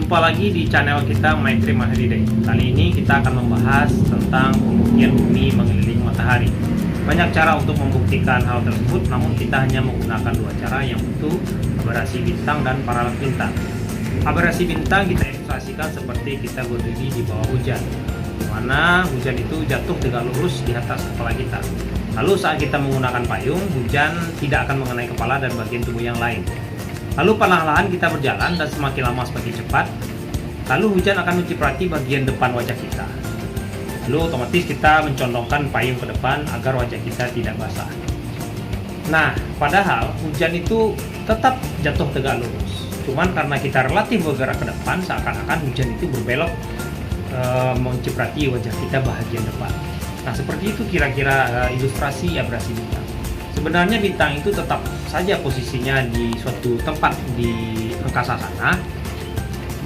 Jumpa lagi di channel kita Maitri Mahadiday. Kali ini kita akan membahas tentang pembuktian bumi mengelilingi matahari. Banyak cara untuk membuktikan hal tersebut, namun kita hanya menggunakan dua cara, yang itu aberrasi bintang dan paralel bintang. Aberrasi bintang kita ilustrasikan seperti kita berdiri di bawah hujan, di mana hujan itu jatuh tegak lurus di atas kepala kita. Lalu saat kita menggunakan payung, hujan tidak akan mengenai kepala dan bagian tubuh yang lain. Lalu perlahan-lahan kita berjalan dan semakin lama semakin cepat. Lalu hujan akan menciprati bagian depan wajah kita. Lalu otomatis kita mencondongkan payung ke depan agar wajah kita tidak basah. Nah, padahal hujan itu tetap jatuh tegak lurus. Cuman karena kita relatif bergerak ke depan, seakan-akan hujan itu berbelok menciprati wajah kita bagian depan. Nah, seperti itu kira-kira ilustrasi aberrasi bintang. Sebenarnya bintang itu tetap saja posisinya di suatu tempat di angkasa sana.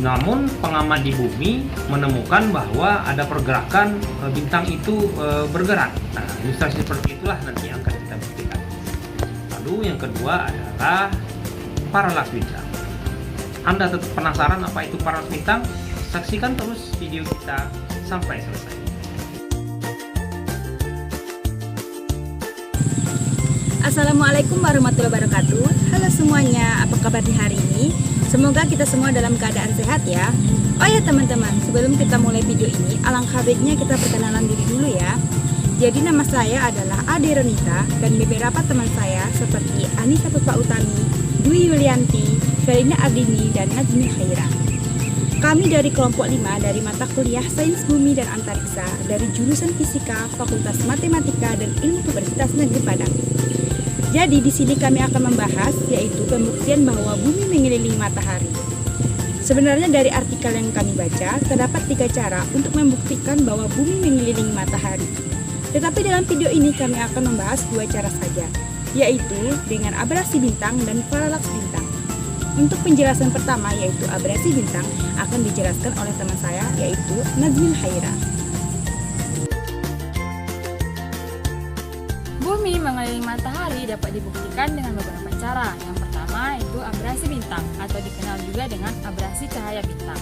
Namun pengamat di bumi menemukan bahwa ada pergerakan bintang itu bergerak. Nah, ilustrasi seperti itulah nanti yang akan kita buktikan. Lalu yang kedua adalah paralaks bintang. Anda tetap penasaran apa itu paralaks bintang? Saksikan terus video kita sampai selesai. Assalamualaikum warahmatullahi wabarakatuh. Halo semuanya, apa kabar di hari ini? Semoga kita semua dalam keadaan sehat ya. Oh ya teman-teman, sebelum kita mulai video ini, alangkah baiknya kita perkenalan diri dulu ya. Jadi nama saya adalah Ade Renita dan beberapa teman saya seperti Anissa Pupa Utami, Dwi Yulianti, Felina Ardini, dan Najmi Khaira. Kami dari kelompok 5 dari mata kuliah Sains Bumi dan Antariksa dari jurusan Fisika, Fakultas Matematika dan Ilmu Universitas Negeri Padang. Jadi di sini kami akan membahas yaitu pembuktian bahwa bumi mengelilingi matahari. Sebenarnya dari artikel yang kami baca, terdapat 3 cara untuk membuktikan bahwa bumi mengelilingi matahari. Tetapi dalam video ini kami akan membahas 2 cara saja, yaitu dengan aberrasi bintang dan paralaks bintang. Untuk penjelasan pertama yaitu aberrasi bintang akan dijelaskan oleh teman saya yaitu Najmi Khaira. Bumi mengelilingi matahari dapat dibuktikan dengan beberapa cara. Yang pertama itu aberrasi bintang atau dikenal juga dengan aberrasi cahaya bintang.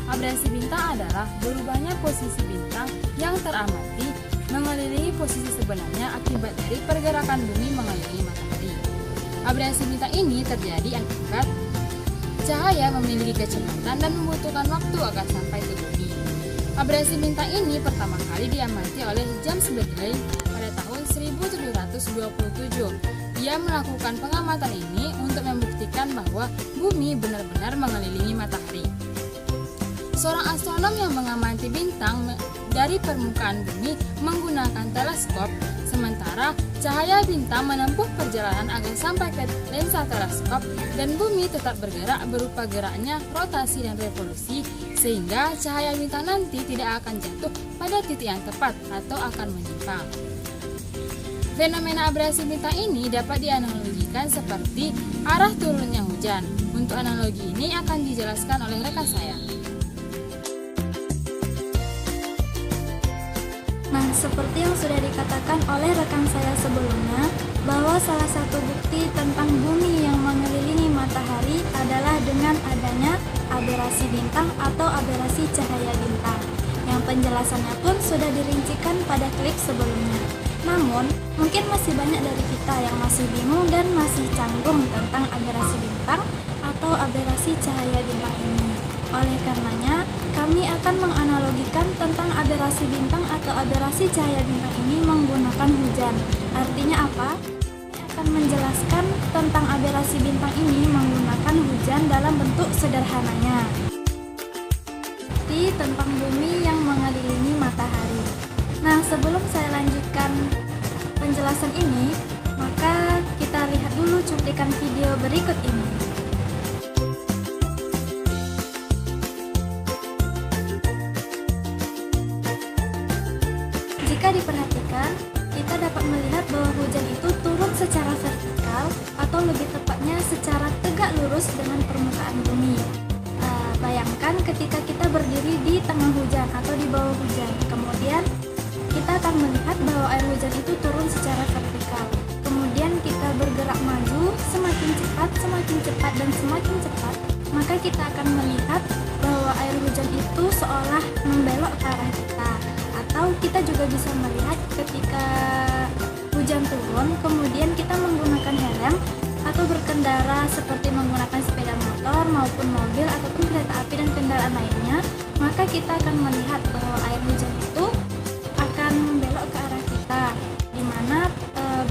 Aberrasi bintang adalah berubahnya posisi bintang yang teramati mengelilingi posisi sebenarnya akibat dari pergerakan bumi mengelilingi matahari. Aberrasi bintang ini terjadi akibat cahaya memiliki kecepatan dan membutuhkan waktu agar sampai ke bumi. Aberrasi bintang ini pertama kali diamati oleh James Bradley pada tahun 1727. Dia melakukan pengamatan ini untuk membuktikan bahwa bumi benar-benar mengelilingi matahari. Seorang astronom yang mengamati bintang dari permukaan bumi menggunakan teleskop, sementara cahaya bintang menempuh perjalanan agar sampai ke lensa teleskop dan bumi tetap bergerak berupa geraknya rotasi dan revolusi, sehingga cahaya bintang nanti tidak akan jatuh pada titik yang tepat atau akan menyimpang. Fenomena aberrasi bintang ini dapat dianalogikan seperti arah turunnya hujan. Untuk analogi ini akan dijelaskan oleh rekan saya. Nah, seperti yang sudah dikatakan oleh rekan saya sebelumnya, bahwa salah satu bukti tentang bumi yang mengelilingi matahari adalah dengan adanya aberrasi bintang atau aberrasi cahaya bintang, yang penjelasannya pun sudah dirincikan pada klip sebelumnya. Namun, mungkin masih banyak dari kita yang masih bingung dan masih canggung tentang aberrasi bintang atau aberrasi cahaya bintang ini. Oleh karenanya, kami akan menganalogikan tentang aberrasi bintang atau aberrasi cahaya bintang ini menggunakan hujan. Artinya apa? Kami akan menjelaskan tentang aberrasi bintang ini menggunakan hujan dalam bentuk sederhananya. Seperti tentang bumi yang mengelilingi matahari. Nah, sebelum saya lanjutkan penjelasan ini, maka kita lihat dulu cuplikan video berikut ini. Jika diperhatikan, kita dapat melihat bahwa hujan itu turun secara vertikal atau lebih tepatnya secara tegak lurus dengan permukaan bumi. Bayangkan ketika kita berdiri di tengah hujan atau di bawah hujan, kemudian kita akan melihat bahwa air hujan itu turun secara vertikal. Kemudian kita bergerak maju semakin cepat, dan semakin cepat, maka kita akan melihat bahwa bahwa air hujan itu seolah membelok ke arah kita. Atau kita juga bisa melihat ketika hujan turun, kemudian kita menggunakan helm atau berkendara seperti menggunakan sepeda motor maupun mobil ataupun kereta api dan kendaraan lainnya, maka kita akan melihat bahwa air hujan itu akan membelok ke arah kita, di mana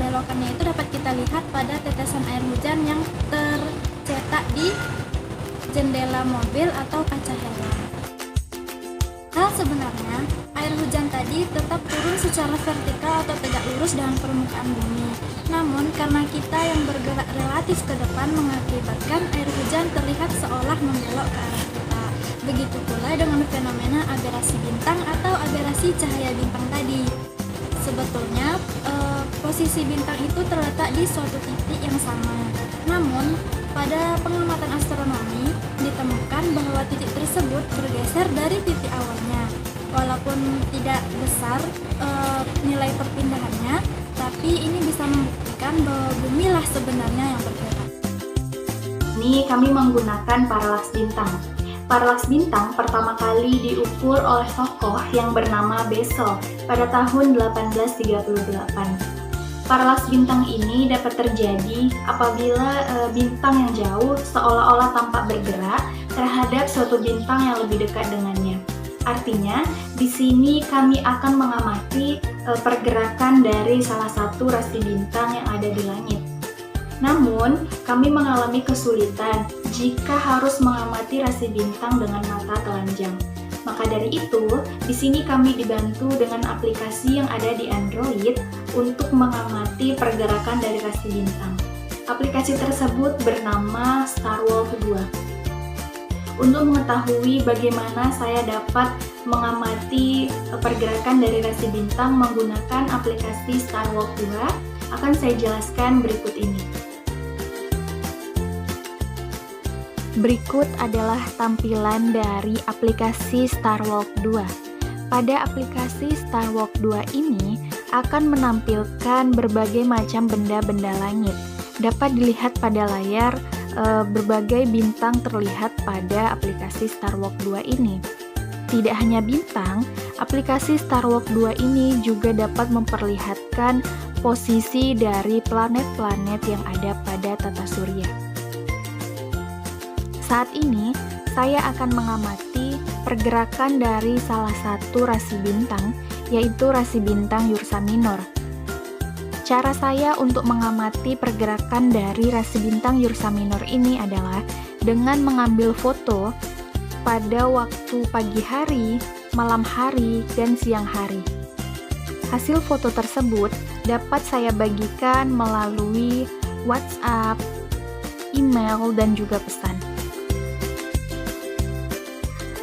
belokannya itu dapat kita lihat pada tetesan air hujan yang tercetak di jendela mobil atau kaca helm. Nah, sebenarnya air hujan tadi tetap turun secara vertikal atau tegak lurus dengan permukaan bumi. Namun karena kita yang bergerak relatif ke depan mengakibatkan air hujan terlihat seolah membelok ke arah kita. Begitu pula dengan fenomena aberasi bintang atau aberasi cahaya bintang tadi. Sebetulnya posisi bintang itu terletak di suatu titik yang sama. Namun pada pengamatan astronomi ditemukan bahwa titik tersebut bergeser dari titik awalnya. Walaupun tidak besar nilai perpindahannya, tapi ini bisa membuktikan bahwa bumi lah sebenarnya yang bergerak. Ini kami menggunakan paralaks bintang. Paralaks bintang pertama kali diukur oleh tokoh yang bernama Bessel pada tahun 1838. Paralaks bintang ini dapat terjadi apabila bintang yang jauh seolah-olah tampak bergerak terhadap suatu bintang yang lebih dekat dengannya. Artinya, di sini kami akan mengamati pergerakan dari salah satu rasi bintang yang ada di langit. Namun, kami mengalami kesulitan jika harus mengamati rasi bintang dengan mata telanjang. Maka dari itu, di sini kami dibantu dengan aplikasi yang ada di Android untuk mengamati pergerakan dari rasi bintang. Aplikasi tersebut bernama Starwalk 2. Untuk mengetahui bagaimana saya dapat mengamati pergerakan dari rasi bintang menggunakan aplikasi Starwalk 2, akan saya jelaskan berikut ini. Berikut adalah tampilan dari aplikasi Starwalk 2. Pada aplikasi Starwalk 2 ini akan menampilkan berbagai macam benda-benda langit. Dapat dilihat pada layar berbagai bintang terlihat pada aplikasi Starwalk 2 ini. Tidak hanya bintang, aplikasi Starwalk 2 ini juga dapat memperlihatkan posisi dari planet-planet yang ada pada tata surya. Saat ini, saya akan mengamati pergerakan dari salah satu rasi bintang, yaitu rasi bintang Ursa Minor. Cara saya untuk mengamati pergerakan dari rasi bintang Ursa Minor ini adalah dengan mengambil foto pada waktu pagi hari, malam hari, dan siang hari. Hasil foto tersebut dapat saya bagikan melalui WhatsApp, email, dan juga pesan.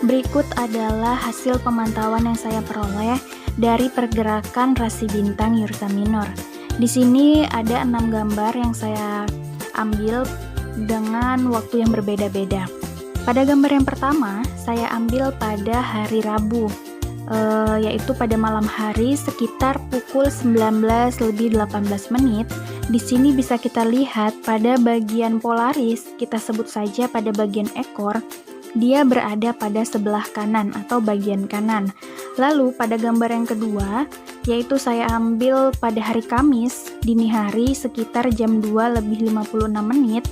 Berikut adalah hasil pemantauan yang saya peroleh dari pergerakan rasi bintang Ursa Minor. Di sini ada 6 gambar yang saya ambil dengan waktu yang berbeda-beda. Pada gambar yang pertama, saya ambil pada hari Rabu, yaitu pada malam hari sekitar pukul 19:18. Di sini bisa kita lihat pada bagian Polaris, kita sebut saja pada bagian ekor, dia berada pada sebelah kanan atau bagian kanan. Lalu pada gambar yang kedua, yaitu saya ambil pada hari Kamis dini hari sekitar jam 2:56,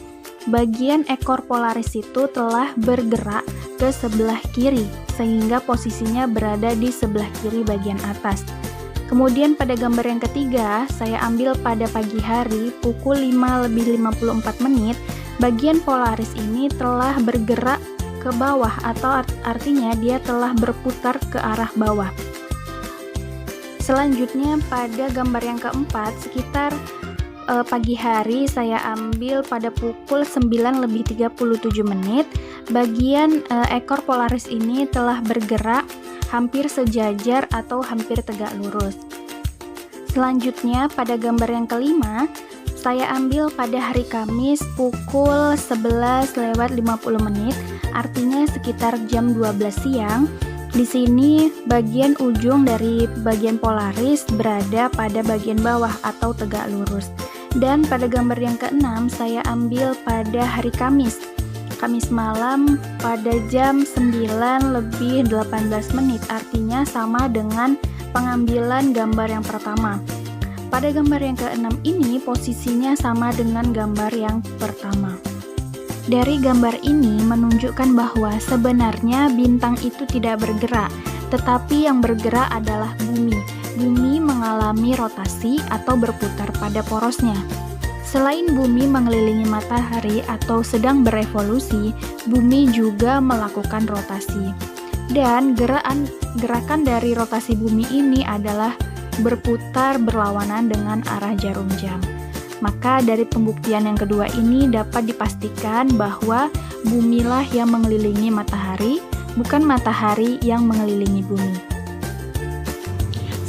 bagian ekor Polaris itu telah bergerak ke sebelah kiri sehingga posisinya berada di sebelah kiri bagian atas. Kemudian pada gambar yang ketiga, saya ambil pada pagi hari pukul 5:54, bagian Polaris ini telah bergerak ke bawah atau artinya dia telah berputar ke arah bawah. Selanjutnya pada gambar yang keempat sekitar pagi hari saya ambil pada pukul 9:37, bagian ekor Polaris ini telah bergerak hampir sejajar atau hampir tegak lurus. Selanjutnya pada gambar yang kelima saya ambil pada hari Kamis pukul 11:50, artinya sekitar jam 12 siang. Di sini bagian ujung dari bagian Polaris berada pada bagian bawah atau tegak lurus. Dan pada gambar yang keenam saya ambil pada hari Kamis Kamis malam pada jam 9:18, artinya sama dengan pengambilan gambar yang pertama. Pada gambar yang ke-6 ini posisinya sama dengan gambar yang pertama. Dari gambar ini menunjukkan bahwa sebenarnya bintang itu tidak bergerak, tetapi yang bergerak adalah bumi. Bumi mengalami rotasi atau berputar pada porosnya. Selain bumi mengelilingi matahari atau sedang berevolusi, bumi juga melakukan rotasi. Dan gerakan dari rotasi bumi ini adalah berputar berlawanan dengan arah jarum jam. Maka dari pembuktian yang kedua ini dapat dipastikan bahwa bumilah yang mengelilingi matahari, bukan matahari yang mengelilingi bumi.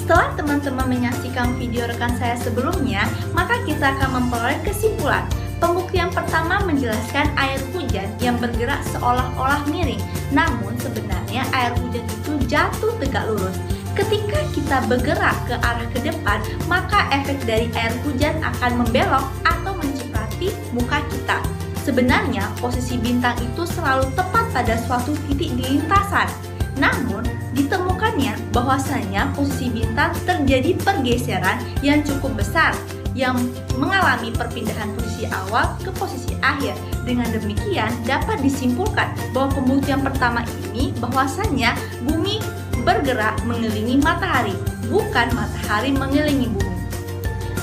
Setelah teman-teman menyaksikan video rekan saya sebelumnya, maka kita akan memperoleh kesimpulan. Pembuktian pertama menjelaskan air hujan yang bergerak seolah-olah miring, namun sebenarnya air hujan itu jatuh tegak lurus. Ketika kita bergerak ke arah ke depan, maka efek dari air hujan akan membelok atau menciprati muka kita. Sebenarnya, posisi bintang itu selalu tepat pada suatu titik di lintasan. Namun, ditemukannya bahwasanya posisi bintang terjadi pergeseran yang cukup besar yang mengalami perpindahan posisi awal ke posisi akhir. Dengan demikian, dapat disimpulkan bahwa pembuktian pertama ini bahwasanya bumi bergerak mengelilingi matahari, bukan matahari mengelilingi bumi.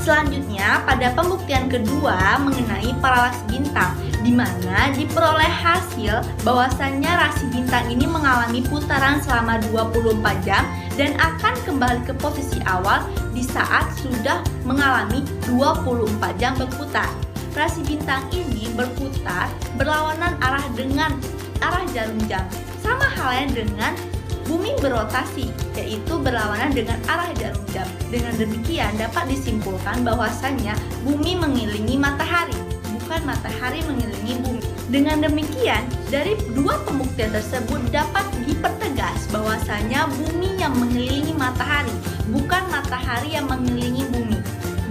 Selanjutnya, pada pembuktian kedua mengenai paralaks bintang, di mana diperoleh hasil bahwasannya rasi bintang ini mengalami putaran selama 24 jam dan akan kembali ke posisi awal di saat sudah mengalami 24 jam berputar. Rasi bintang ini berputar berlawanan arah dengan arah jarum jam, sama halnya dengan bumi berrotasi, yaitu berlawanan dengan arah jarum jam. Dengan demikian dapat disimpulkan bahwasannya bumi mengelilingi matahari, bukan matahari mengelilingi bumi. Dengan demikian, dari dua pembuktian tersebut dapat dipertegas bahwasannya bumi yang mengelilingi matahari, bukan matahari yang mengelilingi bumi.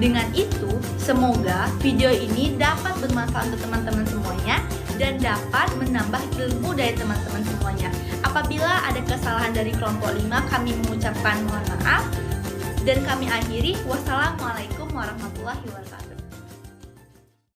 Dengan itu, semoga video ini dapat bermanfaat untuk teman-teman semuanya dan dapat menambah ilmu dari teman-teman semuanya. Apabila ada kesalahan dari kelompok 5, kami mengucapkan mohon maaf dan kami akhiri. Wassalamualaikum warahmatullahi wabarakatuh.